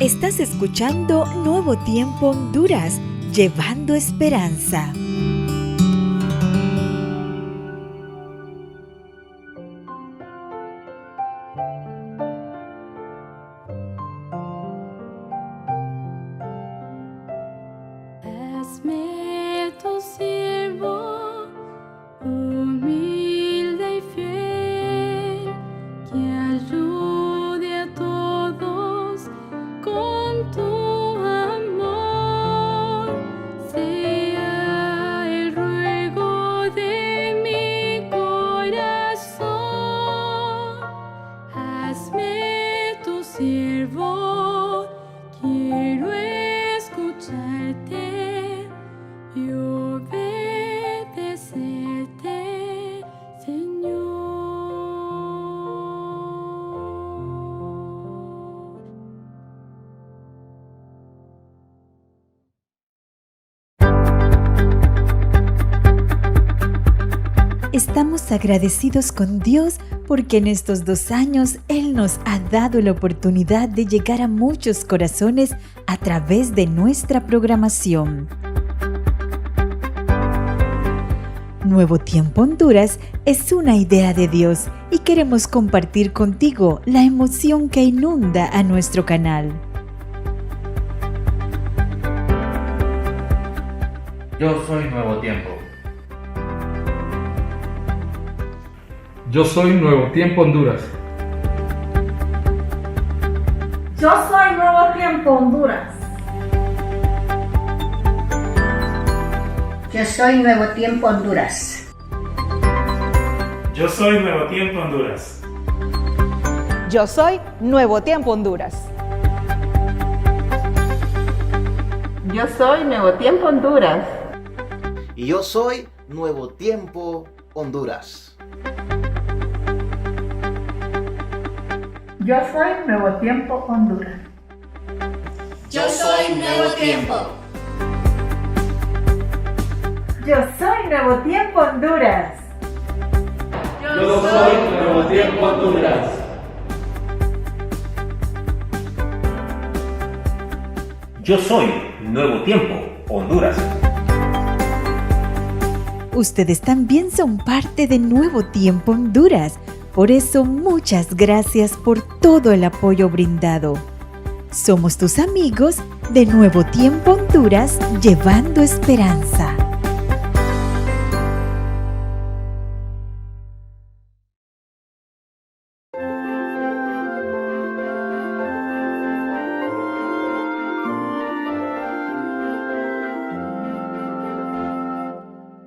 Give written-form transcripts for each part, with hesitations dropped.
Estás escuchando Nuevo Tiempo Honduras, llevando esperanza. Hazme tu siervo, humilde y fiel, que ayude a todos con tu amor. Sea el ruego de mi corazón. Hazme tu siervo, quiero escucharte y obedecerte, Señor. Estamos agradecidos con Dios porque en estos 2 años Él nos ha dado la oportunidad de llegar a muchos corazones a través de nuestra programación. Nuevo Tiempo Honduras es una idea de Dios y queremos compartir contigo la emoción que inunda a nuestro canal. Yo soy Nuevo Tiempo. Yo soy Nuevo Tiempo Honduras. Yo soy Nuevo Tiempo Honduras. Yo soy Nuevo Tiempo Honduras. Yo soy Nuevo Tiempo Honduras. Yo soy Nuevo Tiempo Honduras. Yo soy Nuevo Tiempo Honduras. Y yo soy Nuevo Tiempo Honduras. Yo soy Nuevo Tiempo Honduras. Yo soy Nuevo Tiempo. Yo soy Nuevo Tiempo Honduras. Yo soy Nuevo Tiempo Honduras. Yo soy Nuevo Tiempo Honduras. Ustedes también son parte de Nuevo Tiempo Honduras. Por eso, muchas gracias por todo el apoyo brindado. Somos tus amigos de Nuevo Tiempo Honduras, llevando esperanza.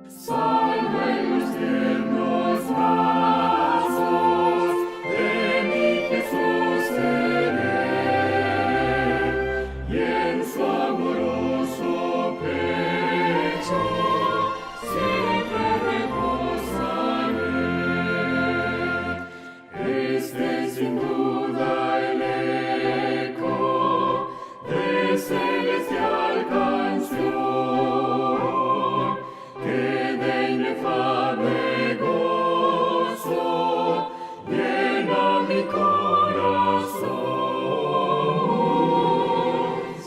Salvo en los tiernos brazos de mi Jesús seré, y en su amoroso pecho siempre reposaré. Este es sin duda el eco de celestial canción que de inefable gozo llena mi corazón.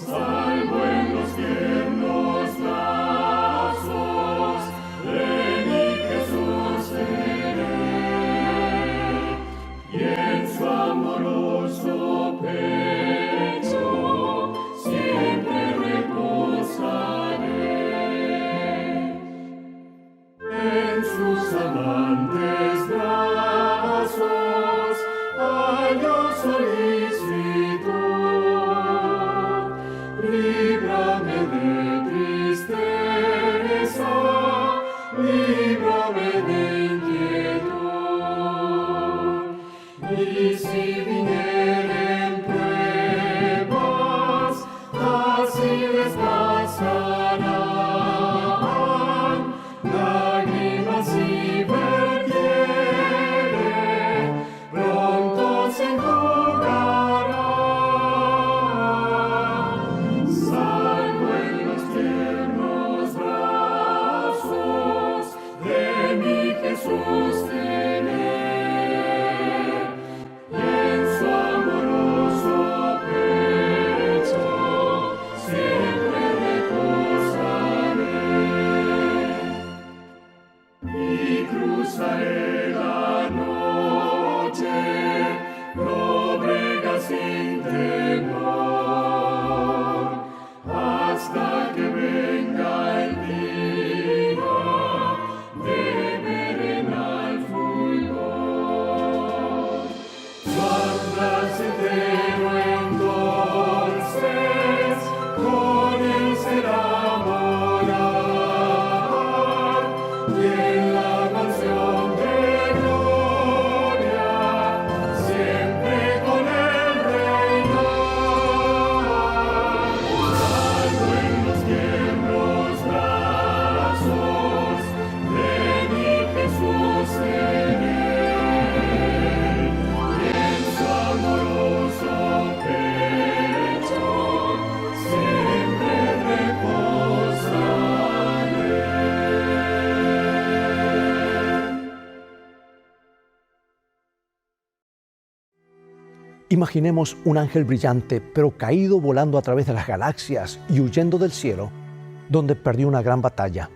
Salvo en los tiernos brazos de mi Jesús seré, y en su amoroso pecho siempre reposaré. En sus amantes brazos hallo solicitud. Líbrame de tristeza, líbrame de inquietud. Y si vinieren pruebas, así les pasarán. Lágrimas si vertiere, pronto se enjugarán. Imaginemos un ángel brillante, pero caído volando a través de las galaxias y huyendo del cielo, donde perdió una gran batalla.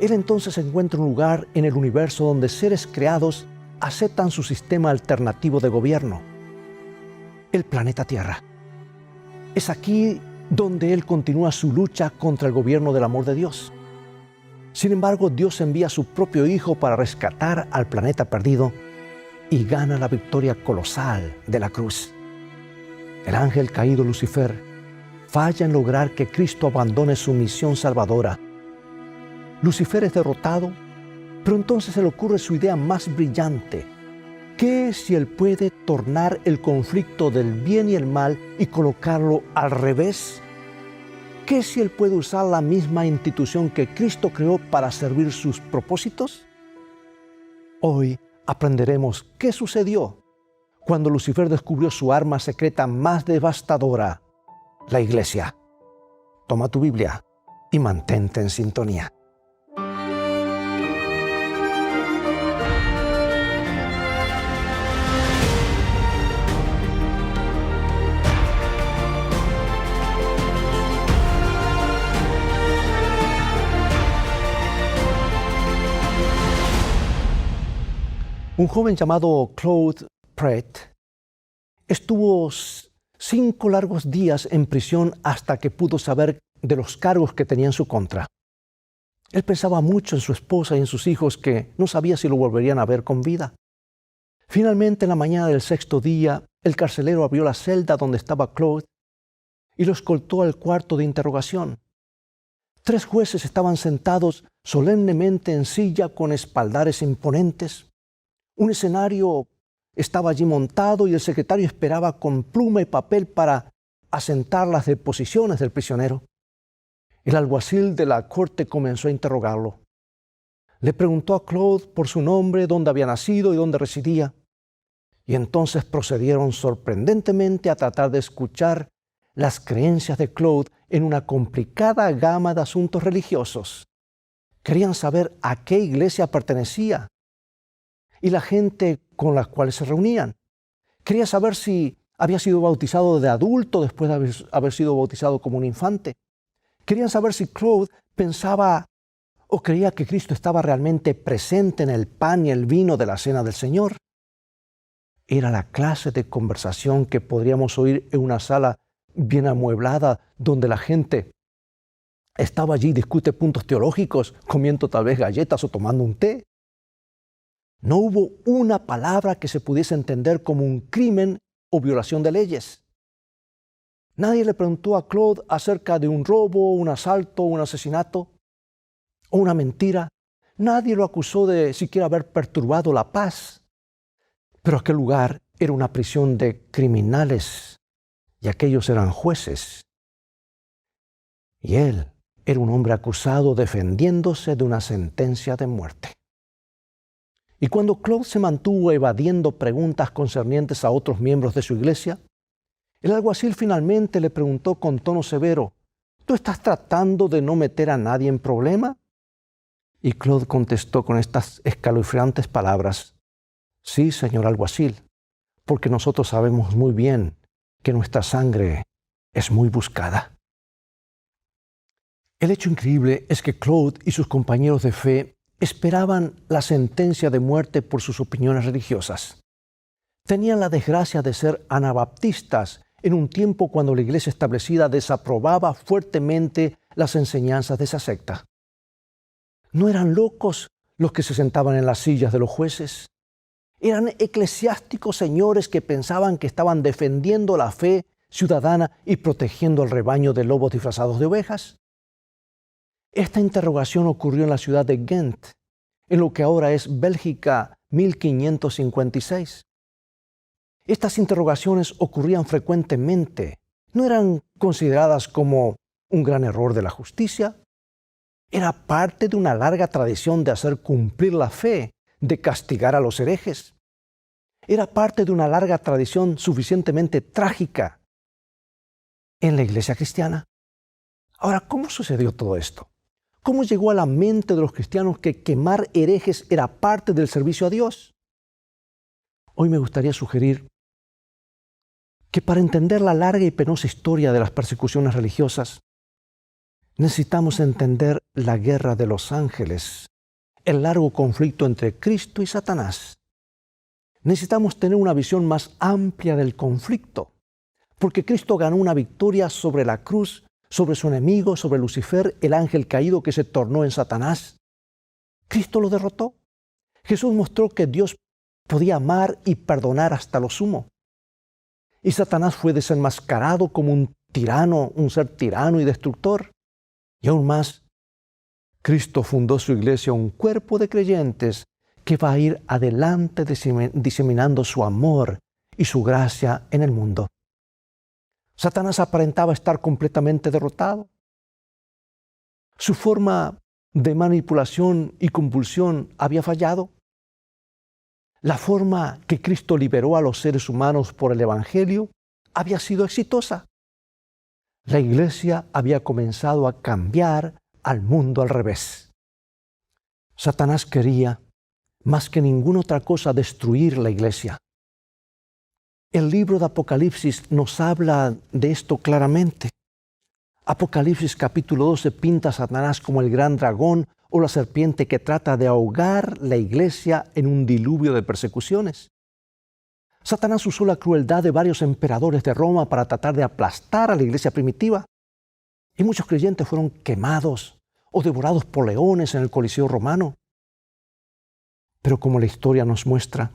Él entonces encuentra un lugar en el universo donde seres creados aceptan su sistema alternativo de gobierno, el planeta Tierra. Es aquí donde él continúa su lucha contra el gobierno del amor de Dios. Sin embargo, Dios envía a su propio Hijo para rescatar al planeta perdido y gana la victoria colosal de la cruz. El ángel caído Lucifer falla en lograr que Cristo abandone su misión salvadora. Lucifer es derrotado, pero entonces se le ocurre su idea más brillante. ¿Qué si él puede tornar el conflicto del bien y el mal y colocarlo al revés? ¿Qué si él puede usar la misma institución que Cristo creó para servir sus propósitos? Hoy aprenderemos qué sucedió cuando Lucifer descubrió su arma secreta más devastadora, la iglesia. Toma tu Biblia y mantente en sintonía. Un joven llamado Claude Pratt estuvo 5 largos días en prisión hasta que pudo saber de los cargos que tenía en su contra. Él pensaba mucho en su esposa y en sus hijos que no sabía si lo volverían a ver con vida. Finalmente, en la mañana del 6º día, el carcelero abrió la celda donde estaba Claude y lo escoltó al cuarto de interrogación. 3 jueces estaban sentados solemnemente en silla con espaldares imponentes. Un escenario estaba allí montado y el secretario esperaba con pluma y papel para asentar las deposiciones del prisionero. El alguacil de la corte comenzó a interrogarlo. Le preguntó a Claude por su nombre, dónde había nacido y dónde residía. Y entonces procedieron sorprendentemente a tratar de escuchar las creencias de Claude en una complicada gama de asuntos religiosos. Querían saber a qué iglesia pertenecía y la gente con la cual se reunían. Quería saber si había sido bautizado de adulto después de haber sido bautizado como un infante. Querían saber si Claude pensaba o creía que Cristo estaba realmente presente en el pan y el vino de la cena del Señor. Era la clase de conversación que podríamos oír en una sala bien amueblada donde la gente estaba allí y discute puntos teológicos, comiendo tal vez galletas o tomando un té. No hubo una palabra que se pudiese entender como un crimen o violación de leyes. Nadie le preguntó a Claude acerca de un robo, un asalto, un asesinato o una mentira. Nadie lo acusó de siquiera haber perturbado la paz. Pero aquel lugar era una prisión de criminales y aquellos eran jueces. Y él era un hombre acusado defendiéndose de una sentencia de muerte. Y cuando Claude se mantuvo evadiendo preguntas concernientes a otros miembros de su iglesia, el alguacil finalmente le preguntó con tono severo: ¿tú estás tratando de no meter a nadie en problema? Y Claude contestó con estas escalofriantes palabras: sí, señor alguacil, porque nosotros sabemos muy bien que nuestra sangre es muy buscada. El hecho increíble es que Claude y sus compañeros de fe esperaban la sentencia de muerte por sus opiniones religiosas. Tenían la desgracia de ser anabaptistas en un tiempo cuando la iglesia establecida desaprobaba fuertemente las enseñanzas de esa secta. ¿No eran locos los que se sentaban en las sillas de los jueces? Eran eclesiásticos señores que pensaban que estaban defendiendo la fe ciudadana y protegiendo el rebaño de lobos disfrazados de ovejas. Esta interrogación ocurrió en la ciudad de Ghent, en lo que ahora es Bélgica 1556. Estas interrogaciones ocurrían frecuentemente. No eran consideradas como un gran error de la justicia. Era parte de una larga tradición de hacer cumplir la fe, de castigar a los herejes. Era parte de una larga tradición suficientemente trágica en la iglesia cristiana. Ahora, ¿cómo sucedió todo esto? ¿Cómo llegó a la mente de los cristianos que quemar herejes era parte del servicio a Dios? Hoy me gustaría sugerir que para entender la larga y penosa historia de las persecuciones religiosas, necesitamos entender la guerra de los ángeles, el largo conflicto entre Cristo y Satanás. Necesitamos tener una visión más amplia del conflicto, porque Cristo ganó una victoria sobre la cruz, sobre su enemigo, sobre Lucifer, el ángel caído que se tornó en Satanás. Cristo lo derrotó. Jesús mostró que Dios podía amar y perdonar hasta lo sumo. Y Satanás fue desenmascarado como un tirano, un ser tirano y destructor. Y aún más, Cristo fundó su iglesia, un cuerpo de creyentes que va a ir adelante diseminando su amor y su gracia en el mundo. Satanás aparentaba estar completamente derrotado. Su forma de manipulación y compulsión había fallado. La forma que Cristo liberó a los seres humanos por el Evangelio había sido exitosa. La iglesia había comenzado a cambiar al mundo al revés. Satanás quería, más que ninguna otra cosa, destruir la iglesia. El libro de Apocalipsis nos habla de esto claramente. Apocalipsis capítulo 12 pinta a Satanás como el gran dragón o la serpiente que trata de ahogar la iglesia en un diluvio de persecuciones. Satanás usó la crueldad de varios emperadores de Roma para tratar de aplastar a la iglesia primitiva. Y muchos creyentes fueron quemados o devorados por leones en el Coliseo romano. Pero como la historia nos muestra,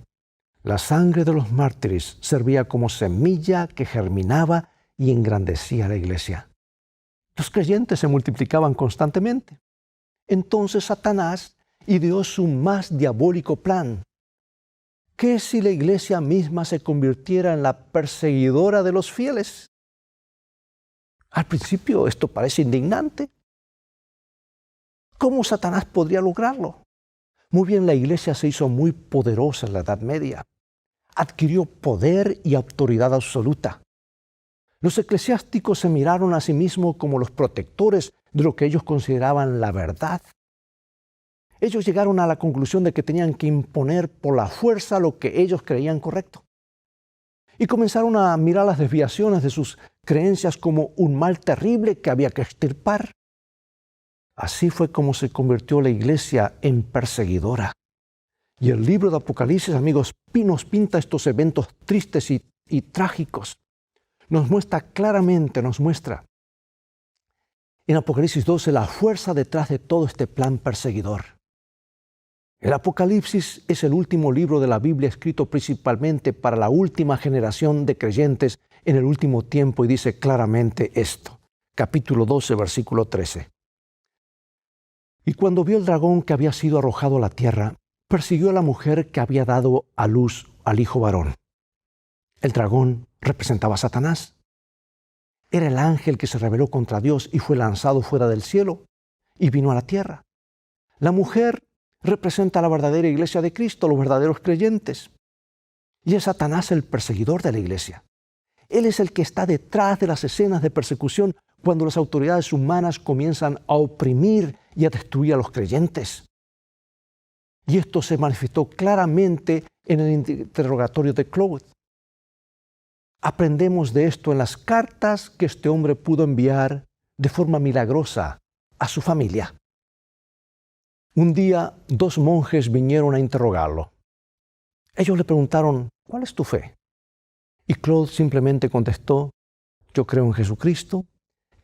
la sangre de los mártires servía como semilla que germinaba y engrandecía la iglesia. Los creyentes se multiplicaban constantemente. Entonces Satanás ideó su más diabólico plan. ¿Qué si la iglesia misma se convirtiera en la perseguidora de los fieles? Al principio esto parece indignante. ¿Cómo Satanás podría lograrlo? Muy bien, la iglesia se hizo muy poderosa en la Edad Media. Adquirió poder y autoridad absoluta. Los eclesiásticos se miraron a sí mismos como los protectores de lo que ellos consideraban la verdad. Ellos llegaron a la conclusión de que tenían que imponer por la fuerza lo que ellos creían correcto. Y comenzaron a mirar las desviaciones de sus creencias como un mal terrible que había que extirpar. Así fue como se convirtió la iglesia en perseguidora. Y el libro de Apocalipsis, amigos, nos pinta estos eventos tristes y trágicos. Nos muestra claramente, en Apocalipsis 12 la fuerza detrás de todo este plan perseguidor. El Apocalipsis es el último libro de la Biblia escrito principalmente para la última generación de creyentes en el último tiempo y dice claramente esto. Capítulo 12, versículo 13. Y cuando vio el dragón que había sido arrojado a la tierra, persiguió a la mujer que había dado a luz al hijo varón. El dragón representaba a Satanás. Era el ángel que se rebeló contra Dios y fue lanzado fuera del cielo y vino a la tierra. La mujer representa a la verdadera iglesia de Cristo, los verdaderos creyentes. Y es Satanás el perseguidor de la iglesia. Él es el que está detrás de las escenas de persecución cuando las autoridades humanas comienzan a oprimir y a destruir a los creyentes. Y esto se manifestó claramente en el interrogatorio de Claude. Aprendemos de esto en las cartas que este hombre pudo enviar de forma milagrosa a su familia. Un día, 2 monjes vinieron a interrogarlo. Ellos le preguntaron, ¿cuál es tu fe? Y Claude simplemente contestó, yo creo en Jesucristo,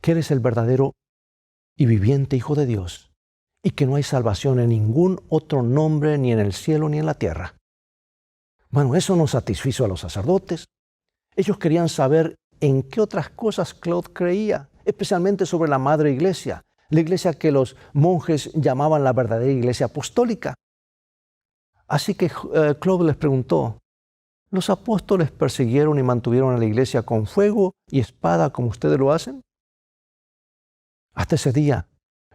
que Él es el verdadero y viviente Hijo de Dios, y que no hay salvación en ningún otro nombre, ni en el cielo ni en la tierra. Bueno, eso no satisfizo a los sacerdotes. Ellos querían saber en qué otras cosas Claude creía, especialmente sobre la Madre Iglesia, la iglesia que los monjes llamaban la verdadera iglesia apostólica. Así que Claude les preguntó, ¿los apóstoles persiguieron y mantuvieron a la iglesia con fuego y espada como ustedes lo hacen? Hasta ese día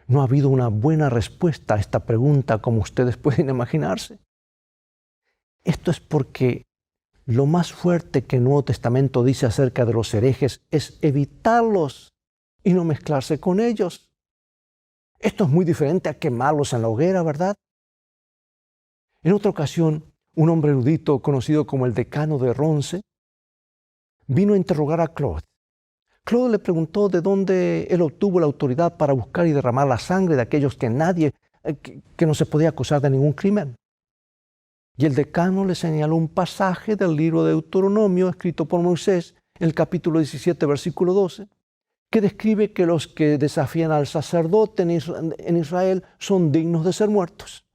no ha habido una buena respuesta a esta pregunta como ustedes pueden imaginarse. Esto es porque lo más fuerte que el Nuevo Testamento dice acerca de los herejes es evitarlos y no mezclarse con ellos. Esto es muy diferente a quemarlos en la hoguera, ¿verdad? En otra ocasión, un hombre erudito conocido como el decano de Ronce vino a interrogar a Claude. Claude le preguntó de dónde él obtuvo la autoridad para buscar y derramar la sangre de aquellos que que no se podía acusar de ningún crimen. Y el decano le señaló un pasaje del libro de Deuteronomio escrito por Moisés, en el capítulo 17, versículo 12, que describe que los que desafían al sacerdote en Israel son dignos de ser muertos.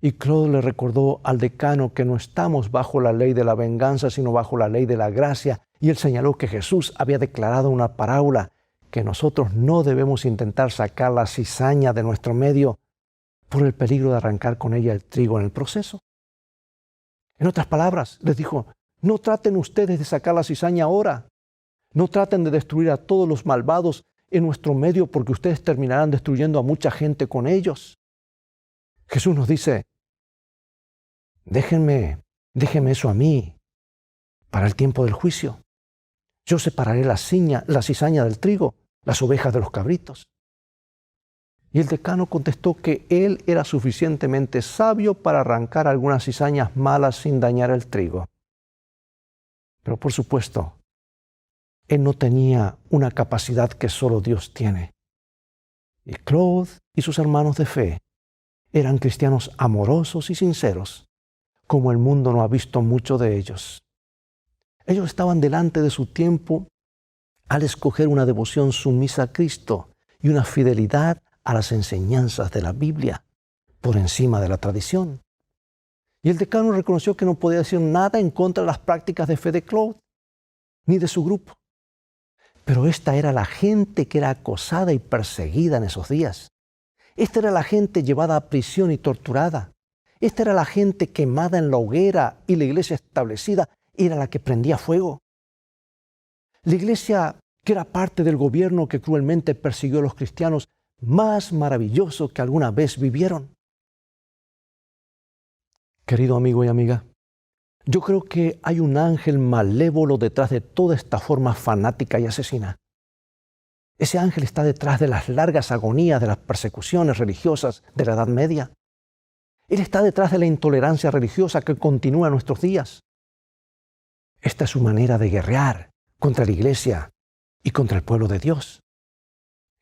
Y Claude le recordó al decano que no estamos bajo la ley de la venganza, sino bajo la ley de la gracia. Y él señaló que Jesús había declarado una parábola que nosotros no debemos intentar sacar la cizaña de nuestro medio por el peligro de arrancar con ella el trigo en el proceso. En otras palabras, les dijo, no traten ustedes de sacar la cizaña ahora. No traten de destruir a todos los malvados en nuestro medio porque ustedes terminarán destruyendo a mucha gente con ellos. Jesús nos dice, déjenme eso a mí para el tiempo del juicio. Yo separaré la cizaña del trigo, las ovejas de los cabritos. Y el decano contestó que él era suficientemente sabio para arrancar algunas cizañas malas sin dañar el trigo. Pero por supuesto, él no tenía una capacidad que solo Dios tiene. Y Claude y sus hermanos de fe eran cristianos amorosos y sinceros, como el mundo no ha visto mucho de ellos. Ellos estaban delante de su tiempo al escoger una devoción sumisa a Cristo y una fidelidad a las enseñanzas de la Biblia por encima de la tradición. Y el decano reconoció que no podía decir nada en contra de las prácticas de fe de Claude, ni de su grupo. Pero esta era la gente que era acosada y perseguida en esos días. Esta era la gente llevada a prisión y torturada. Esta era la gente quemada en la hoguera y la iglesia establecida era la que prendía fuego. La iglesia, que era parte del gobierno que cruelmente persiguió a los cristianos, más maravilloso que alguna vez vivieron. Querido amigo y amiga, yo creo que hay un ángel malévolo detrás de toda esta forma fanática y asesina. Ese ángel está detrás de las largas agonías de las persecuciones religiosas de la Edad Media. Él está detrás de la intolerancia religiosa que continúa en nuestros días. Esta es su manera de guerrear contra la iglesia y contra el pueblo de Dios.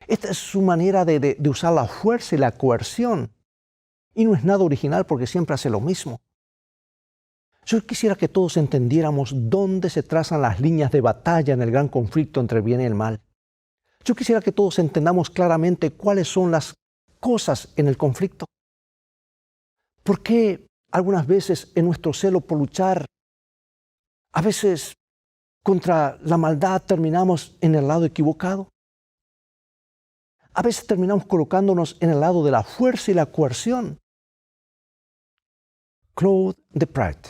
Esta es su manera de usar la fuerza y la coerción. Y no es nada original porque siempre hace lo mismo. Yo quisiera que todos entendiéramos dónde se trazan las líneas de batalla en el gran conflicto entre el bien y el mal. Yo quisiera que todos entendamos claramente cuáles son las cosas en el conflicto. ¿Por qué algunas veces en nuestro celo por luchar, a veces contra la maldad terminamos en el lado equivocado? A veces terminamos colocándonos en el lado de la fuerza y la coerción. Claude de Prat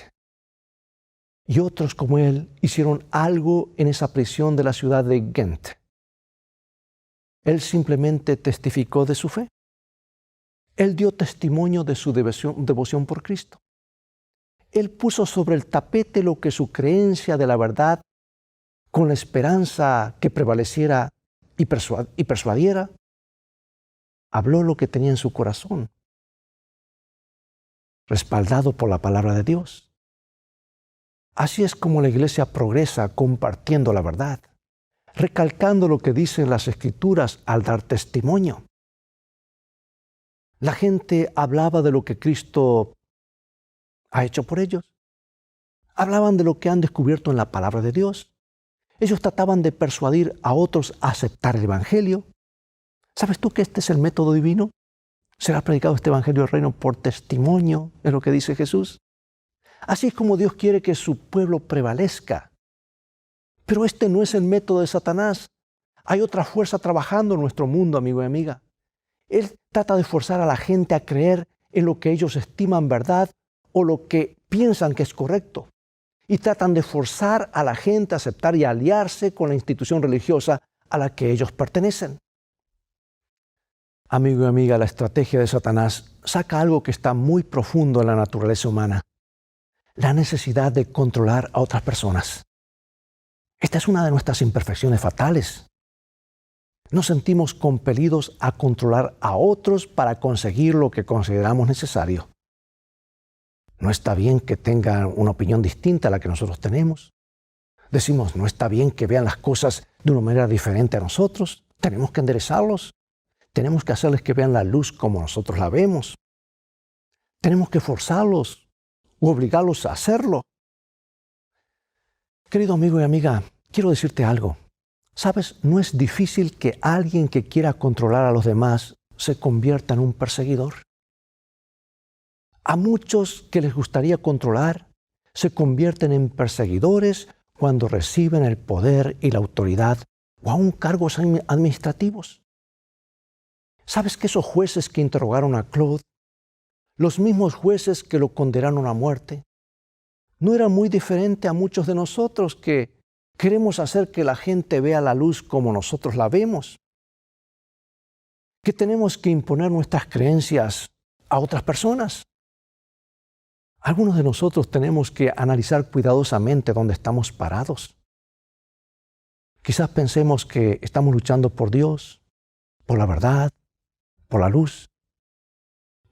y otros como él hicieron algo en esa prisión de la ciudad de Ghent. Él simplemente testificó de su fe. Él dio testimonio de su devoción por Cristo. Él puso sobre el tapete lo que su creencia de la verdad, con la esperanza que prevaleciera y persuadiera, habló lo que tenía en su corazón, respaldado por la palabra de Dios. Así es como la iglesia progresa compartiendo la verdad, recalcando lo que dicen las Escrituras al dar testimonio. La gente hablaba de lo que Cristo ha hecho por ellos. Hablaban de lo que han descubierto en la palabra de Dios. Ellos trataban de persuadir a otros a aceptar el Evangelio. ¿Sabes tú que este es el método divino? Será predicado este Evangelio del Reino por testimonio, es lo que dice Jesús. Así es como Dios quiere que su pueblo prevalezca. Pero este no es el método de Satanás. Hay otra fuerza trabajando en nuestro mundo, amigo y amiga. Él trata de forzar a la gente a creer en lo que ellos estiman verdad o lo que piensan que es correcto. Y tratan de forzar a la gente a aceptar y aliarse con la institución religiosa a la que ellos pertenecen. Amigo y amiga, la estrategia de Satanás saca algo que está muy profundo en la naturaleza humana: la necesidad de controlar a otras personas. Esta es una de nuestras imperfecciones fatales. Nos sentimos compelidos a controlar a otros para conseguir lo que consideramos necesario. No está bien que tengan una opinión distinta a la que nosotros tenemos. Decimos, no está bien que vean las cosas de una manera diferente a nosotros. Tenemos que enderezarlos. Tenemos que hacerles que vean la luz como nosotros la vemos. Tenemos que forzarlos o obligarlos a hacerlo. Querido amigo y amiga, quiero decirte algo. ¿Sabes? No es difícil que alguien que quiera controlar a los demás se convierta en un perseguidor. A muchos que les gustaría controlar se convierten en perseguidores cuando reciben el poder y la autoridad o aún cargos administrativos. ¿Sabes que esos jueces que interrogaron a Claude, los mismos jueces que lo condenaron a muerte, no eran muy diferentes a muchos de nosotros que queremos hacer que la gente vea la luz como nosotros la vemos? Que tenemos que imponer nuestras creencias a otras personas. Algunos de nosotros tenemos que analizar cuidadosamente dónde estamos parados. Quizás pensemos que estamos luchando por Dios, por la verdad, por la luz.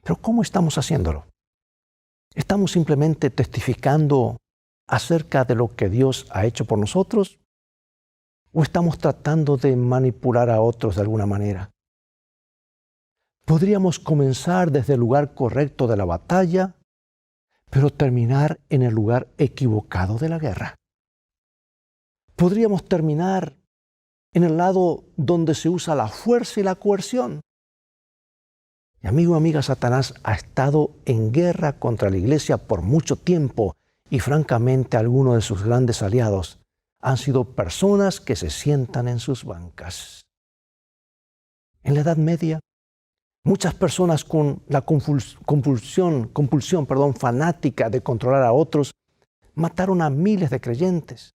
Pero ¿cómo estamos haciéndolo? ¿Estamos simplemente testificando acerca de lo que Dios ha hecho por nosotros? ¿O estamos tratando de manipular a otros de alguna manera? Podríamos comenzar desde el lugar correcto de la batalla, pero terminar en el lugar equivocado de la guerra. Podríamos terminar en el lado donde se usa la fuerza y la coerción. Y amigo y amiga, Satanás ha estado en guerra contra la iglesia por mucho tiempo y francamente algunos de sus grandes aliados han sido personas que se sientan en sus bancas. En la Edad Media, muchas personas con la compulsión fanática de controlar a otros mataron a miles de creyentes,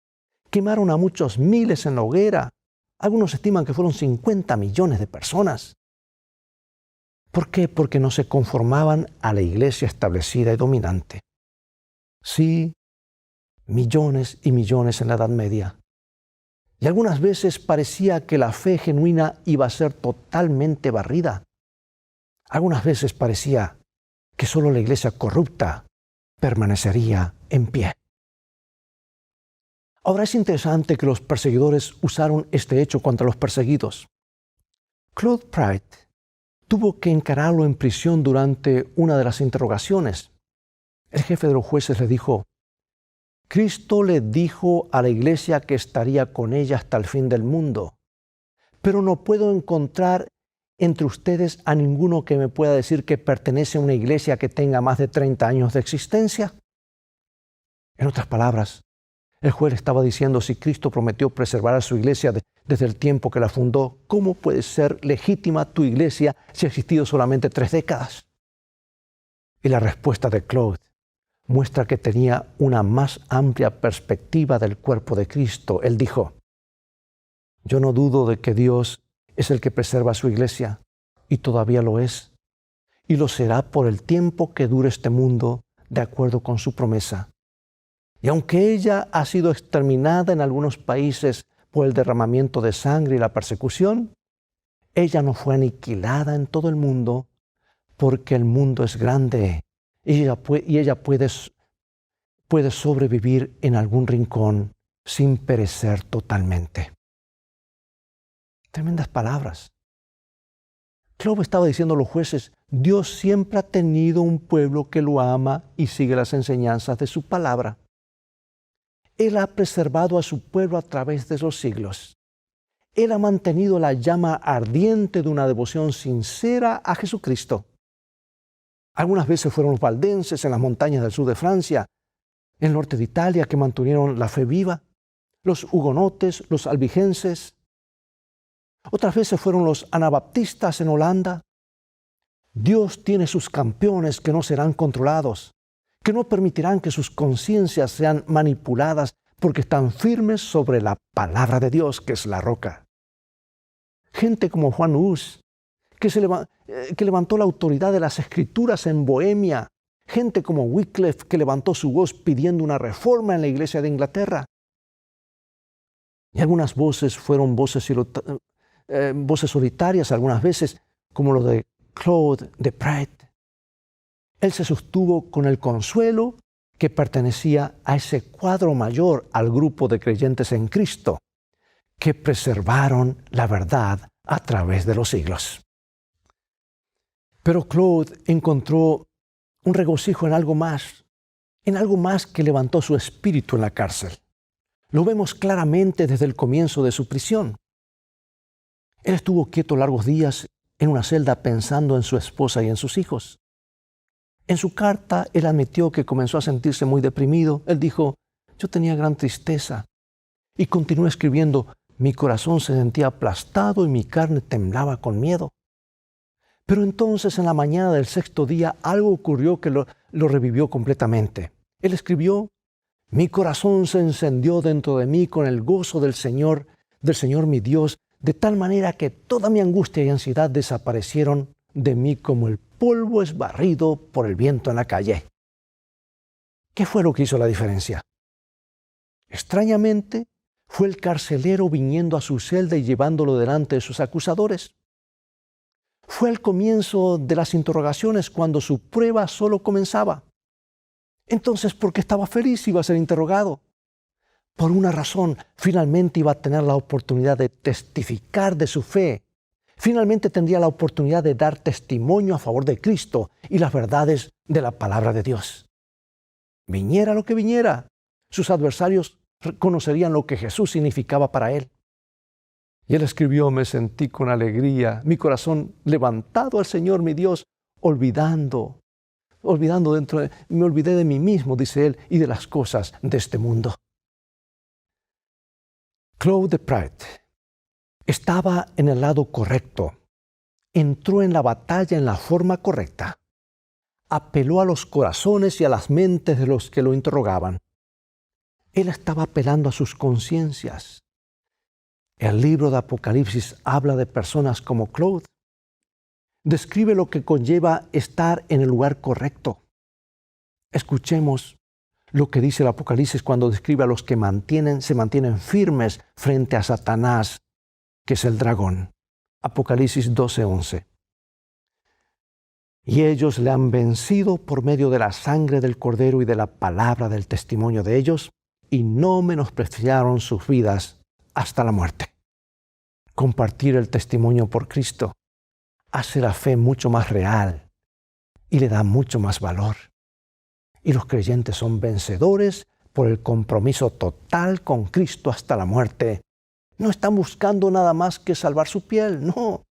quemaron a muchos miles en la hoguera. Algunos estiman que fueron 50 millones de personas. ¿Por qué? Porque no se conformaban a la iglesia establecida y dominante. Sí, millones y millones en la Edad Media. Y algunas veces parecía que la fe genuina iba a ser totalmente barrida. Algunas veces parecía que solo la iglesia corrupta permanecería en pie. Ahora es interesante que los perseguidores usaron este hecho contra los perseguidos. Claude Pratt tuvo que encararlo en prisión durante una de las interrogaciones. El jefe de los jueces le dijo, Cristo le dijo a la iglesia que estaría con ella hasta el fin del mundo, pero no puedo encontrar entre ustedes a ninguno que me pueda decir que pertenece a una iglesia que tenga más de 30 años de existencia. En otras palabras, el juez estaba diciendo, si Cristo prometió preservar a su iglesia desde el tiempo que la fundó, ¿cómo puede ser legítima tu iglesia si ha existido solamente 3 décadas? Y la respuesta de Claude muestra que tenía una más amplia perspectiva del cuerpo de Cristo. Él dijo, yo no dudo de que Dios es el que preserva a su iglesia, y todavía lo es, y lo será por el tiempo que dure este mundo, de acuerdo con su promesa. Y aunque ella ha sido exterminada en algunos países por el derramamiento de sangre y la persecución, ella no fue aniquilada en todo el mundo, porque el mundo es grande y ella puede sobrevivir en algún rincón sin perecer totalmente. Tremendas palabras. Claude estaba diciendo a los jueces, Dios siempre ha tenido un pueblo que lo ama y sigue las enseñanzas de su palabra. Él ha preservado a su pueblo a través de los siglos. Él ha mantenido la llama ardiente de una devoción sincera a Jesucristo. Algunas veces fueron los valdenses en las montañas del sur de Francia, en el norte de Italia, que mantuvieron la fe viva, los hugonotes, los albigenses. Otras veces fueron los anabaptistas en Holanda. Dios tiene sus campeones que no serán controlados, que no permitirán que sus conciencias sean manipuladas porque están firmes sobre la palabra de Dios, que es la roca. Gente como Juan Hus, que levantó la autoridad de las Escrituras en Bohemia. Gente como Wycliffe, que levantó su voz pidiendo una reforma en la Iglesia de Inglaterra. Y algunas voces fueron voces solitarias, algunas veces, como lo de Claude de Pratt. Él se sostuvo con el consuelo que pertenecía a ese cuadro mayor, al grupo de creyentes en Cristo, que preservaron la verdad a través de los siglos. Pero Claude encontró un regocijo en algo más que levantó su espíritu en la cárcel. Lo vemos claramente desde el comienzo de su prisión. Él estuvo quieto largos días en una celda pensando en su esposa y en sus hijos. En su carta, él admitió que comenzó a sentirse muy deprimido. Él dijo, yo tenía gran tristeza. Y continuó escribiendo, mi corazón se sentía aplastado y mi carne temblaba con miedo. Pero entonces, en la mañana del sexto día, algo ocurrió que lo revivió completamente. Él escribió, mi corazón se encendió dentro de mí con el gozo del Señor mi Dios, de tal manera que toda mi angustia y ansiedad desaparecieron de mí como el polvo es barrido por el viento en la calle. ¿Qué fue lo que hizo la diferencia? Extrañamente, fue el carcelero viniendo a su celda y llevándolo delante de sus acusadores. Fue el comienzo de las interrogaciones cuando su prueba solo comenzaba. Entonces, ¿por qué estaba feliz? Iba a ser interrogado. Por una razón, finalmente iba a tener la oportunidad de testificar de su fe. Finalmente tendría la oportunidad de dar testimonio a favor de Cristo y las verdades de la palabra de Dios. Viniera lo que viniera, sus adversarios reconocerían lo que Jesús significaba para él. Y él escribió, me sentí con alegría, mi corazón levantado al Señor mi Dios, me olvidé de mí mismo, dice él, y de las cosas de este mundo. Claude Prat estaba en el lado correcto, entró en la batalla en la forma correcta, apeló a los corazones y a las mentes de los que lo interrogaban. Él estaba apelando a sus conciencias. El libro de Apocalipsis habla de personas como Claude. Describe lo que conlleva estar en el lugar correcto. Escuchemos lo que dice el Apocalipsis cuando describe a los que se mantienen firmes frente a Satanás, que es el dragón. Apocalipsis 12:11. Y ellos le han vencido por medio de la sangre del Cordero y de la palabra del testimonio de ellos, y no menospreciaron sus vidas hasta la muerte. Compartir el testimonio por Cristo hace la fe mucho más real y le da mucho más valor. Y los creyentes son vencedores por el compromiso total con Cristo hasta la muerte. No están buscando nada más que salvar su piel, no.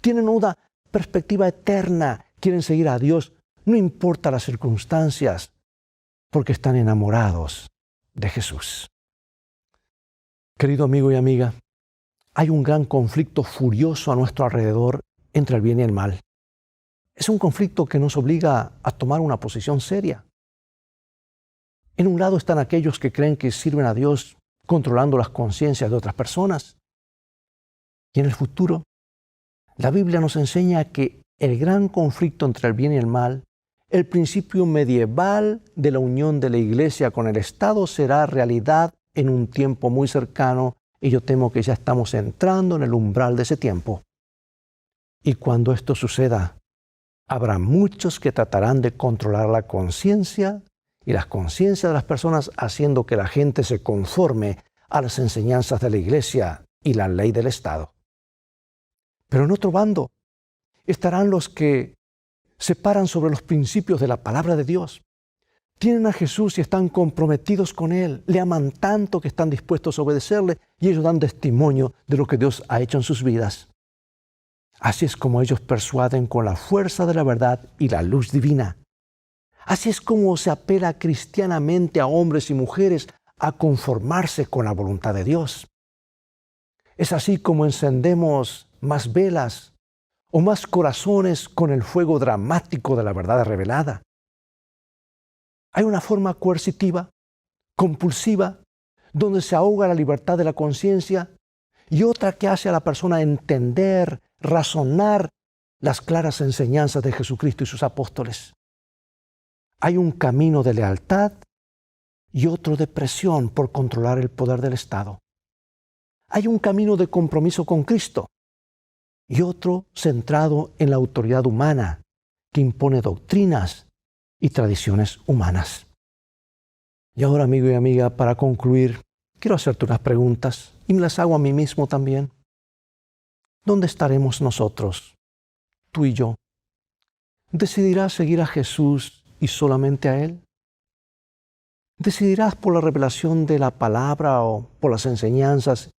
Tienen una perspectiva eterna, quieren seguir a Dios, no importa las circunstancias, porque están enamorados de Jesús. Querido amigo y amiga, hay un gran conflicto furioso a nuestro alrededor entre el bien y el mal. Es un conflicto que nos obliga a tomar una posición seria. En un lado están aquellos que creen que sirven a Dios controlando las conciencias de otras personas. Y en el futuro, la Biblia nos enseña que el gran conflicto entre el bien y el mal, el principio medieval de la unión de la Iglesia con el Estado, será realidad en un tiempo muy cercano, y yo temo que ya estamos entrando en el umbral de ese tiempo. Y cuando esto suceda, habrá muchos que tratarán de controlar la conciencia y las conciencias de las personas, haciendo que la gente se conforme a las enseñanzas de la Iglesia y la ley del Estado. Pero en otro bando estarán los que se paran sobre los principios de la palabra de Dios. Tienen a Jesús y están comprometidos con Él. Le aman tanto que están dispuestos a obedecerle, y ellos dan testimonio de lo que Dios ha hecho en sus vidas. Así es como ellos persuaden con la fuerza de la verdad y la luz divina. Así es como se apela cristianamente a hombres y mujeres a conformarse con la voluntad de Dios. Es así como encendemos más velas o más corazones con el fuego dramático de la verdad revelada. Hay una forma coercitiva, compulsiva, donde se ahoga la libertad de la conciencia, y otra que hace a la persona entender, razonar las claras enseñanzas de Jesucristo y sus apóstoles. Hay un camino de lealtad y otro de presión por controlar el poder del Estado. Hay un camino de compromiso con Cristo y otro centrado en la autoridad humana que impone doctrinas y tradiciones humanas. Y ahora, amigo y amiga, para concluir, quiero hacerte unas preguntas y me las hago a mí mismo también. ¿Dónde estaremos nosotros, tú y yo? ¿Decidirás seguir a Jesús y solamente a Él? ¿Decidirás por la revelación de la palabra o por las enseñanzas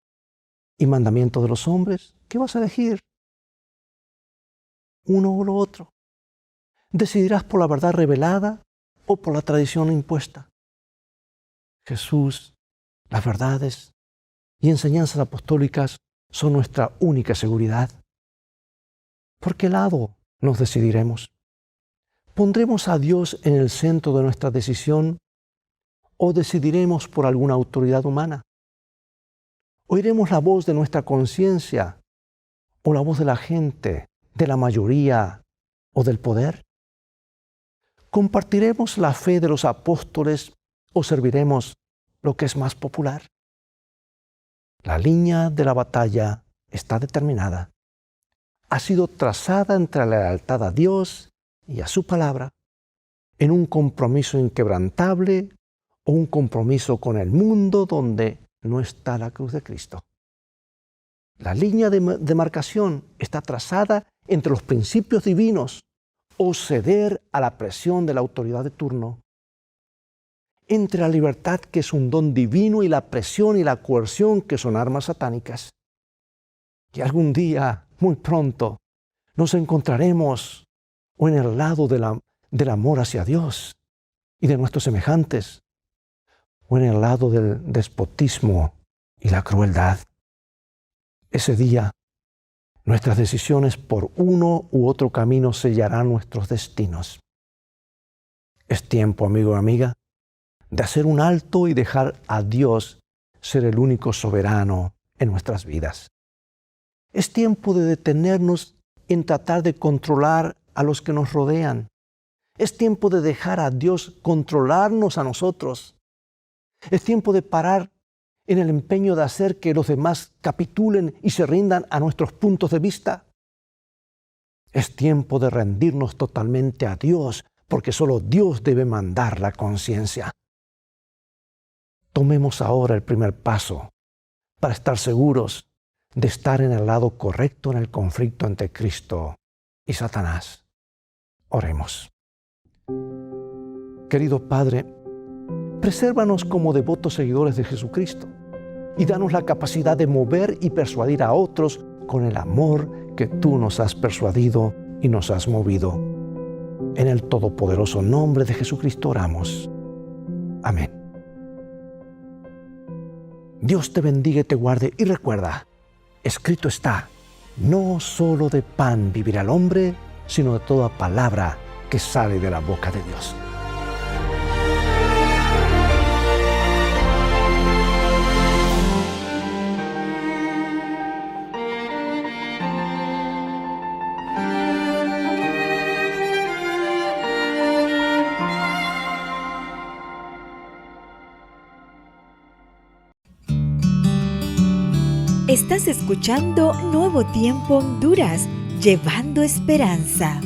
y mandamientos de los hombres? ¿Qué vas a elegir? ¿Uno o lo otro? ¿Decidirás por la verdad revelada o por la tradición impuesta? Jesús, las verdades y enseñanzas apostólicas son nuestra única seguridad. ¿Por qué lado nos decidiremos? ¿Pondremos a Dios en el centro de nuestra decisión o decidiremos por alguna autoridad humana? ¿Oiremos la voz de nuestra conciencia o la voz de la gente, de la mayoría o del poder? ¿Compartiremos la fe de los apóstoles o serviremos lo que es más popular? La línea de la batalla está determinada. Ha sido trazada entre la lealtad a Dios y a su palabra, en un compromiso inquebrantable o un compromiso con el mundo donde no está la cruz de Cristo. La línea de demarcación está trazada entre los principios divinos o ceder a la presión de la autoridad de turno, entre la libertad, que es un don divino, y la presión y la coerción, que son armas satánicas. Y algún día, muy pronto, nos encontraremos o en el lado del amor hacia Dios y de nuestros semejantes, o en el lado del despotismo y la crueldad. Ese día, nuestras decisiones por uno u otro camino sellarán nuestros destinos. Es tiempo, amigo y amiga, de hacer un alto y dejar a Dios ser el único soberano en nuestras vidas. Es tiempo de detenernos en tratar de controlar a los que nos rodean. Es tiempo de dejar a Dios controlarnos a nosotros. Es tiempo de parar en el empeño de hacer que los demás capitulen y se rindan a nuestros puntos de vista. Es tiempo de rendirnos totalmente a Dios, porque solo Dios debe mandar la conciencia. Tomemos ahora el primer paso para estar seguros de estar en el lado correcto en el conflicto entre Cristo y Satanás. Oremos. Querido Padre, presérvanos como devotos seguidores de Jesucristo y danos la capacidad de mover y persuadir a otros con el amor que tú nos has persuadido y nos has movido. En el todopoderoso nombre de Jesucristo oramos. Amén. Dios te bendiga y te guarde, y recuerda, escrito está, no solo de pan vivirá el hombre, sino de toda palabra que sale de la boca de Dios. Estás escuchando Nuevo Tiempo Honduras, llevando esperanza.